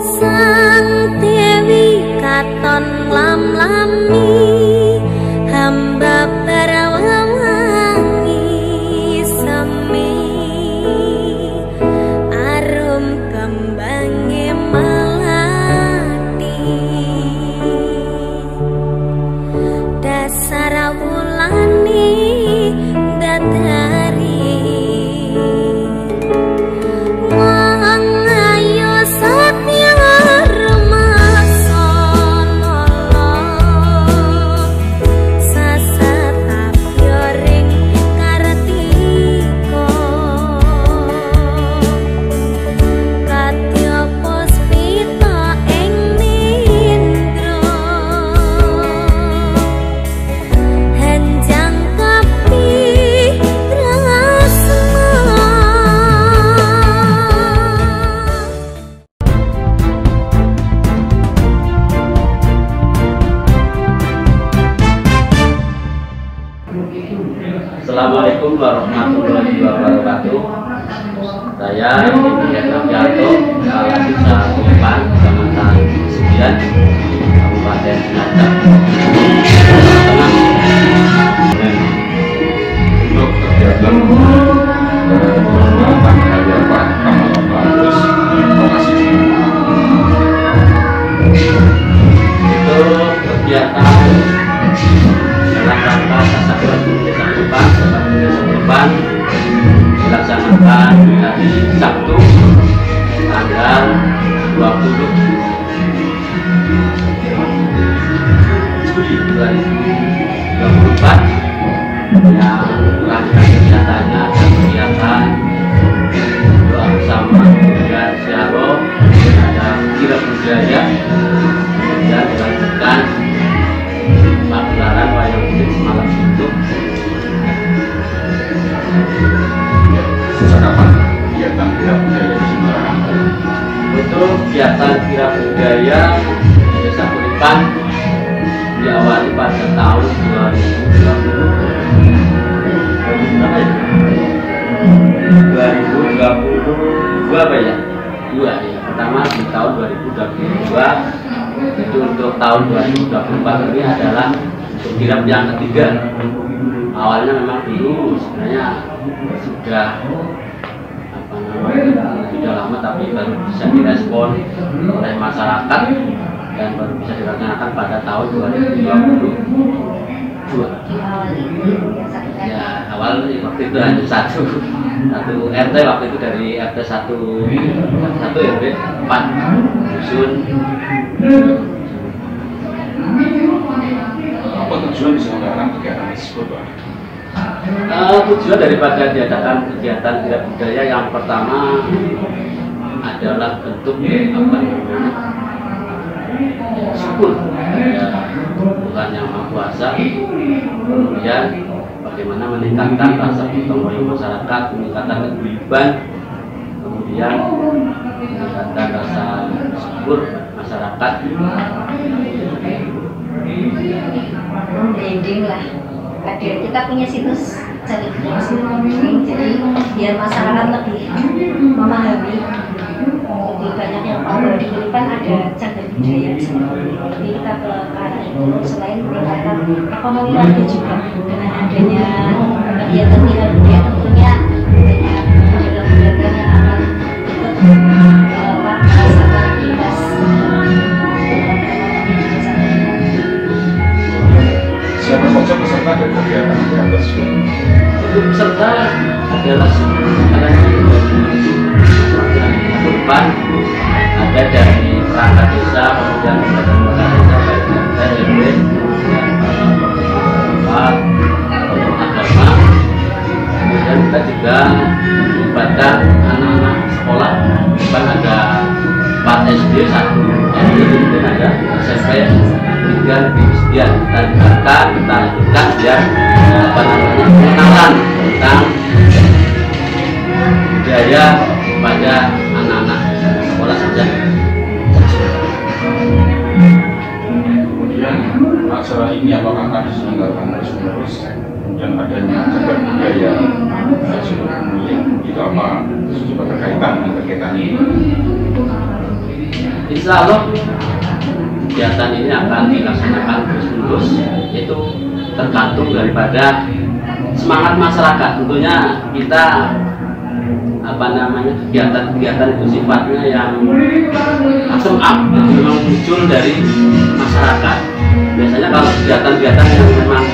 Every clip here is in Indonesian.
Sang Dewi katon lam-lami hamba barawangi semi arum kembange malati dasar wulani datari Assalamualaikum warahmatullahi wabarakatuh. Saya Indriya Novianto, Kepala Desa Kulipan, Kecamatan 9, Kabupaten Cilacap. Untuk kegiatan dalam rangka tasawuf Desa Kulipan, dilaksanakan hari Sabtu tanggal 20 Juli 2024 yang rangka kegiatannya ada kegiatan doa bersama, kemudian ziarah, ada kirab budaya, kemudian dilanjutkan pagelaran wayang kulit semalam itu. Sejak kapan kegiatan kirab budaya di Semarang? Untuk kegiatan kirab budaya di Desa Kulipan diawali pada tahun 2022 apa ya? Pertama di tahun 2022, itu untuk tahun 2024 ini adalah untuk kirab yang ketiga. Awalnya memang dulu sebenarnya sudah sudah lama, tapi baru bisa direspon oleh masyarakat dan baru bisa dilaksanakan pada tahun 2022. Ya, awal waktu itu hanya satu RT, waktu itu dari RT 1 RW 4 dusun. Apa tujuan diselenggarakan kegiatan tersebut, Pak? Tujuan daripada diadakan kegiatan kirab budaya yang pertama adalah bentuk syukur Tuhan Yang Maha Kuasa, kemudian bagaimana meningkatkan rasa gotong royong masyarakat, meningkatkan keguyuban, kemudian meningkatkan rasa syukur masyarakat. Branding lah. Ada kita punya situs jadi biar masyarakat lebih memahami. Jadi banyak yang tahu di Kulipan ada cagar budaya. Jadi kita ke arah itu selain meningkatkan ekonomi warga juga dengan adanya kegiatan kirab budaya tentunya banyak pedagang-pedagang yang akan ikut merasakan bebas. Siapa saja peserta dari kegiatan kirab tersebut? Untuk peserta adalah seluruh Kulipan, ada dari perangkat desa, kemudian lembaga desa, baik RT, RW, tokoh agama, kemudian kita juga melibatkan anak-anak sekolah. Bahkan ada 4 SD, 1 SD, kemudian ada SMP, 3 di Sekian. Kita libatkan, kita ikutkan biar pengenalan tentang budaya pada anak-anak sekolah saja. Kemudian acara ini apakah akan diselenggarakan terus-menerus? Kemudian adanya cagar budaya itu apa berkaitan dengan kegiatan ini? Insya Allah kegiatan ini akan dilaksanakan terus-menerus, itu tergantung daripada semangat masyarakat. Tentunya kita kegiatan-kegiatan itu sifatnya yang langsung memang muncul dari masyarakat. Biasanya kalau kegiatan-kegiatan yang memang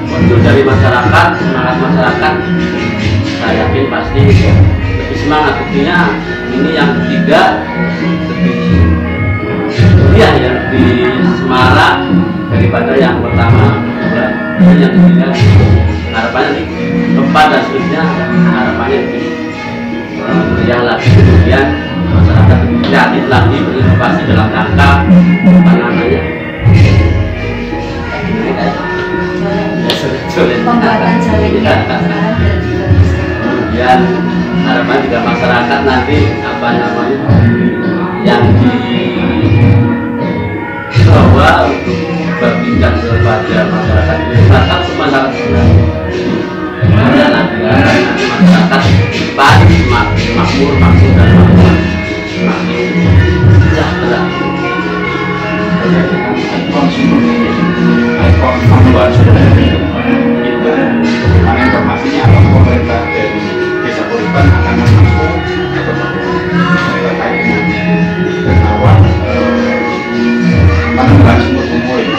muncul dari masyarakat, semangat masyarakat, saya yakin pasti lebih semangat. Buktinya ini yang ketiga ya di Semarang daripada yang pertama. Ini yang ketiga, harapannya di tempat dan seterusnya, harapannya lebih meriah lagi, kemudian masyarakat lebih kreatif lagi, berinovasi dalam rangka pembuatan jalan. Kemudian harapan juga masyarakat nanti yang dibawa untuk berbincang kepada masyarakat ini tetap semangat nanti masyarakat pasti semakin makmur, makmur dan makmur, semakin sejahtera. Ikon tambahan sebenarnya itu mana informasinya apa pemerintah dari Desa Kuripan akan mampu atau terkait dengan awal penambahan sumur sumur ini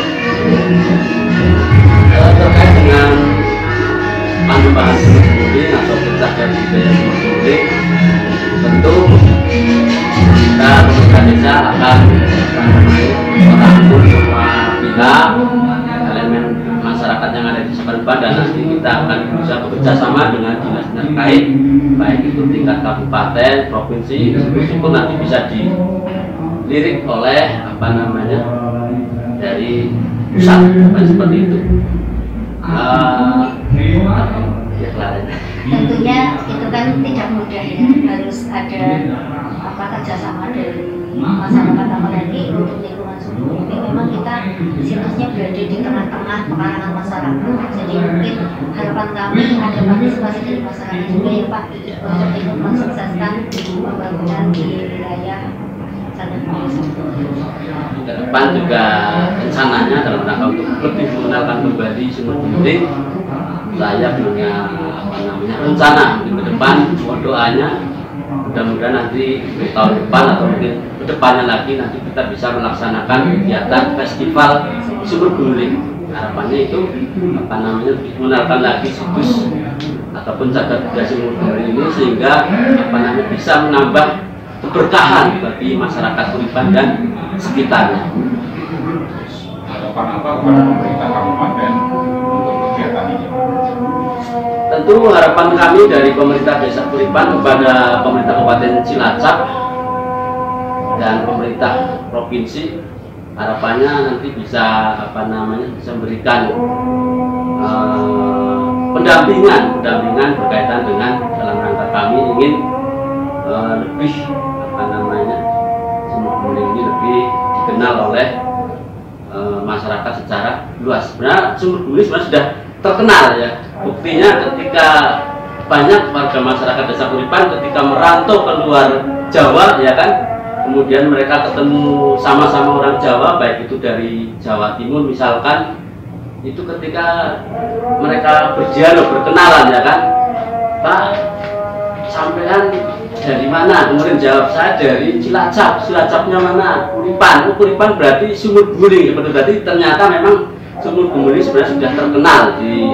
terkait dengan penambahan sumur sumur atau pencapaian budaya sumur sumur, tentu kita pemerintah desa akan merangkul semua pihak elemen masyarakat yang ada di Desa Kuripan, dan nanti kita akan bisa bekerja sama dengan dinas terkait, baik itu tingkat kabupaten, provinsi, meskipun nanti bisa dilirik oleh dari pusat, seperti itu. Tentunya itu kan tidak mudah ya, harus ada kerjasama dari masyarakat, apalagi untuk lingkungan sumur. Tapi memang kita situsnya berada di tengah-tengah pekarangan masyarakat, jadi mungkin harapan kami ada partisipasi dari masyarakat juga ya Pak, untuk ikut mensukseskan pembangunan di wilayah Sandan. Ke depan juga rencananya dalam rangka untuk lebih mengenalkan kembali sumur Gunting, saya punya rencana ke depan, doanya mudah-mudahan nanti tahun depan atau mungkin kedepannya lagi nanti kita bisa melaksanakan kegiatan festival sumur guling. Harapannya itu mengenalkan lagi situs ataupun cagar budaya sumur guling ini, sehingga bisa menambah keberkahan bagi masyarakat Kuripan dan sekitarnya. harapan apa kepada pemerintah kabupaten untuk kegiatan ini? Tentu harapan kami dari pemerintah Desa Kuripan kepada pemerintah Kabupaten Cilacap dan pemerintah provinsi, harapannya nanti bisa bisa memberikan pendampingan berkaitan dengan dalam rangka kami ingin lebih sumur guling ini lebih dikenal oleh masyarakat secara luas. Sebenarnya sumur guling sebenarnya sudah terkenal ya. Buktinya ketika banyak warga masyarakat Desa Kuripan ketika merantau keluar Jawa ya kan, kemudian mereka ketemu sama-sama orang Jawa, baik itu dari Jawa Timur misalkan, itu ketika mereka berdialog berkenalan ya kan, Pak sampean dari mana? Kemudian jawab, saya dari Cilacap. Cilacapnya mana? Kuripan. Kuripan berarti sumur guling. Berarti ternyata memang sumur guling sebenarnya sudah terkenal di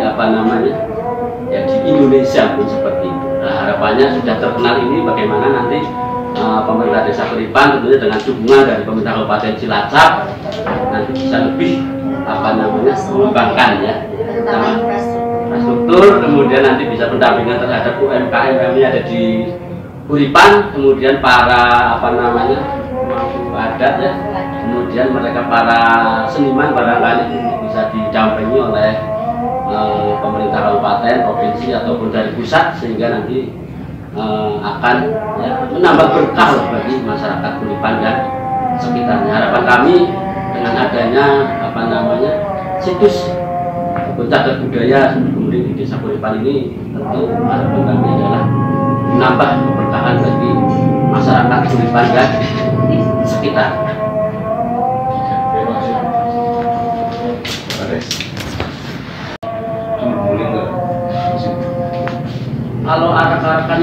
di Indonesia pun seperti itu. Nah, harapannya sudah terkenal ini bagaimana nanti pemerintah Desa Kuripan tentunya dengan dukungan dari pemerintah Kabupaten Cilacap nanti bisa lebih mengembangkan ya infrastruktur, kemudian nanti bisa pendampingan terhadap UMKM yang ada di Kuripan, kemudian para adat ya, kemudian mereka para seniman barangkali bisa didampingi oleh pemerintah kabupaten, provinsi ataupun dari pusat, sehingga nanti akan menambah berkah bagi masyarakat Kuripan dan sekitarnya. Harapan kami dengan adanya situs cagar budaya sumur guling di Desa Kuripan ini, tentu harapan kami adalah menambah keberkahan bagi masyarakat Kuripan dan sekitar.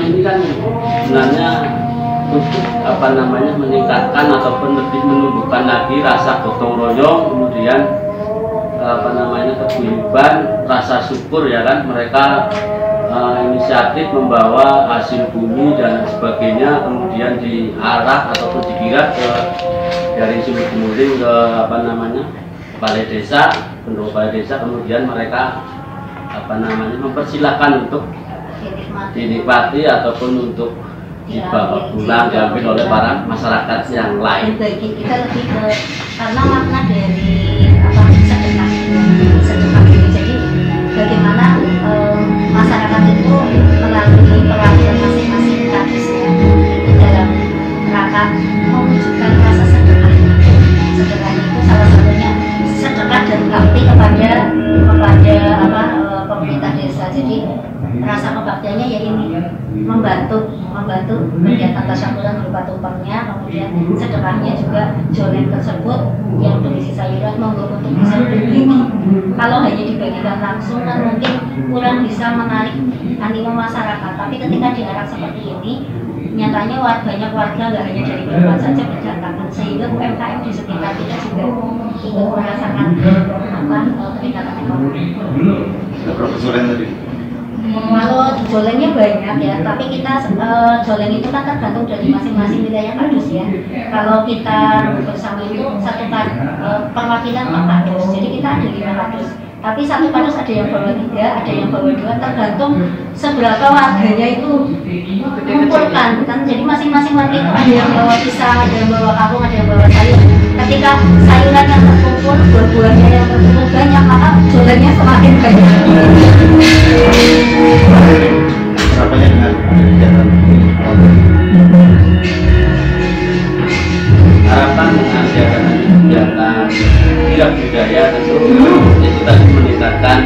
ini kan sebenarnya untuk meningkatkan ataupun lebih menumbuhkan lagi rasa gotong royong, kemudian keguyuban, rasa syukur ya kan, mereka inisiatif membawa hasil bumi dan sebagainya, kemudian diarak ataupun dikirat dari Sumur Gemuling ke balai desa, penduduk balai desa, kemudian mereka mempersilahkan untuk dinikmati ataupun untuk dibawa pulang, diambil oleh para masyarakat yang lain. Bagi kita lebih ke karena makna dari sedekah ini, jadi bagaimana masyarakat itu melalui perwakilan masing-masing kadesnya itu dalam rangka mewujudkan rasa sedekahnya. Sedekahnya itu salah satunya sedekah dan bakti kepada pemerintah desa. Jadi rasa kebaktiannya ya ini membantu kegiatan tasyakuran berupa tumpengnya, kemudian sedekahnya juga jolen tersebut yang berisi sayuran monggo untuk bisa dibagi. Kalau hanya dibagikan langsung kan mungkin kurang bisa menarik animo masyarakat, tapi ketika diarak seperti ini nyatanya banyak warga nggak hanya dari Perumahan saja berdatangan, sehingga UMKM di sekitar kita juga ikut merasakan peningkatan ekonomi. Profesoran tadi. Kalau jolennya banyak ya, tapi kita jolen itu kan tergantung dari masing-masing wilayah kadus ya. Kalau kita bersama itu satu perwakilan per kadus, jadi kita ada 5 kadus. Tapi satu kadus ada yang bawa 3, ada yang bawa 2, tergantung seberapa warganya itu mengumpulkan kan. Jadi masing-masing warga itu ada yang bawa pisang, ada yang bawa kangkung, ada yang bawa sayur. Ketika sayuran yang terkumpul, buah-buahnya yang terkumpul banyak, maka jolennya semakin banyak. Harapannya dengan harapan dengan kegiatan kirab budaya tentu itu tadi meningkatkan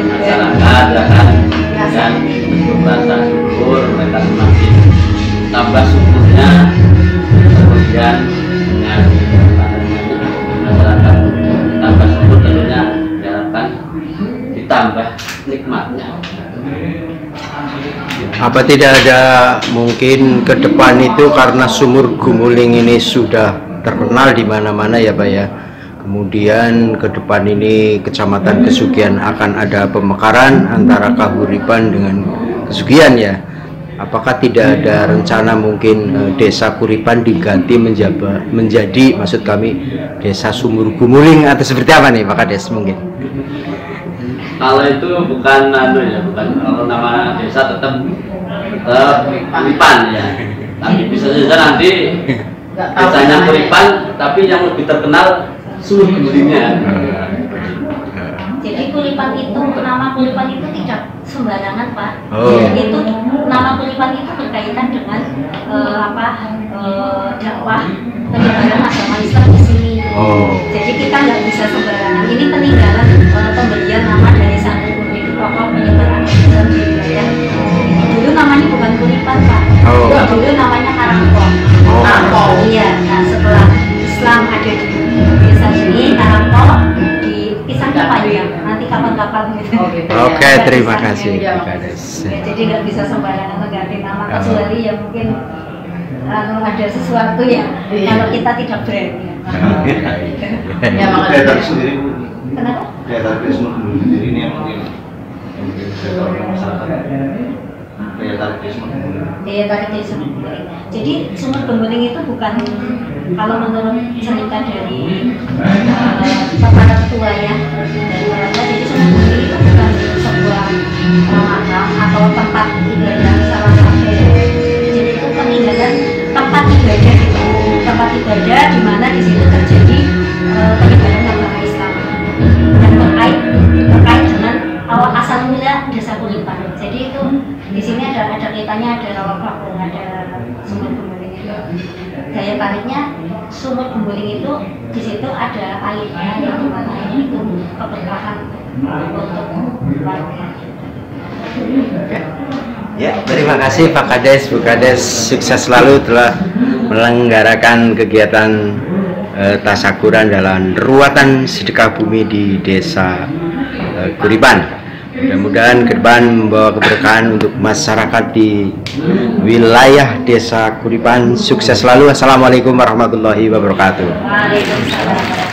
masyarakat ya kan, dan bentuk rasa syukur, mereka semakin tambah syukurnya, kemudian dengan masyarakat tambah syukur tentunya diharapkan ditambah nikmatnya. Apa tidak ada mungkin ke depan itu karena Sumur Gemuling ini sudah terkenal di mana-mana ya Pak ya, kemudian ke depan ini Kecamatan Kesugian akan ada pemekaran antara Kahuripan dengan Kesugian ya, apakah tidak ada rencana mungkin Desa Kuripan diganti menjadi maksud kami Desa Sumur Gemuling atau seperti apa nih Pak Kades mungkin? Kalau itu bukan bukan kalau nama desa tetap Kuripan ya, tapi bisa saja nanti desanya Kuripan tapi yang lebih terkenal Sumur Gemulingnya. Jadi Kuripan itu, nama Kuripan itu tidak sembarangan Pak. Itu nama Kuripan itu berkaitan dengan dakwah penyebaran agama Islam di sini. Jadi kita nggak bisa sembarangan. Ini peninggalan pemberian nama dari sang itu tokoh penyebaran Islam di wilayah. Dulu namanya bukan Kuripan Pak. Dulu namanya Karangkong. Iya. Nah setelah Islam ada di desa ini, Karangkong dipisahkan panjang. Nanti kapan-kapan gitu. Oke, terima kasih Pak Kades. Ya, jadi nggak bisa sembarangan mengganti nama kecuali ya mungkin ada sesuatu ya kalau kita tidak berani. Ya makanya dari sendiri Bu. Kenapa? Daya tarik Sumur Gemuling sendiri ini yang mungkin daya tarik Sumur Gemuling. Daya tarik dari Sumur Gemuling. Jadi Sumur Gemuling itu bukan, kalau menurut cerita dari para ketua ya, jadi Sumur Gemuling itu bukan sebuah makam atau tempat ibadah salah satu. Jadi itu peninggalan tempat ibadah gitu, tempat ibadah di mana di situ terjadi penyebaran agama Islam dan terkait dengan awal asal mula Desa Kuripan. Jadi itu di sini ada kaitannya, ada rawa kampung, ada Sumur Gemuling itu. Daya tariknya Sumur Gemuling itu di situ ada airnya yang dimana ini itu keberkahan untuk warga. Ya, terima kasih Pak Kades, Bu Kades, sukses selalu telah melenggarakan kegiatan tasakuran dalam ruatan sedekah bumi di Desa Kuripan. Mudah-mudahan ke depan membawa keberkahan untuk masyarakat di wilayah Desa Kuripan. Sukses selalu. Assalamualaikum warahmatullahi wabarakatuh. Waalaikumsalam.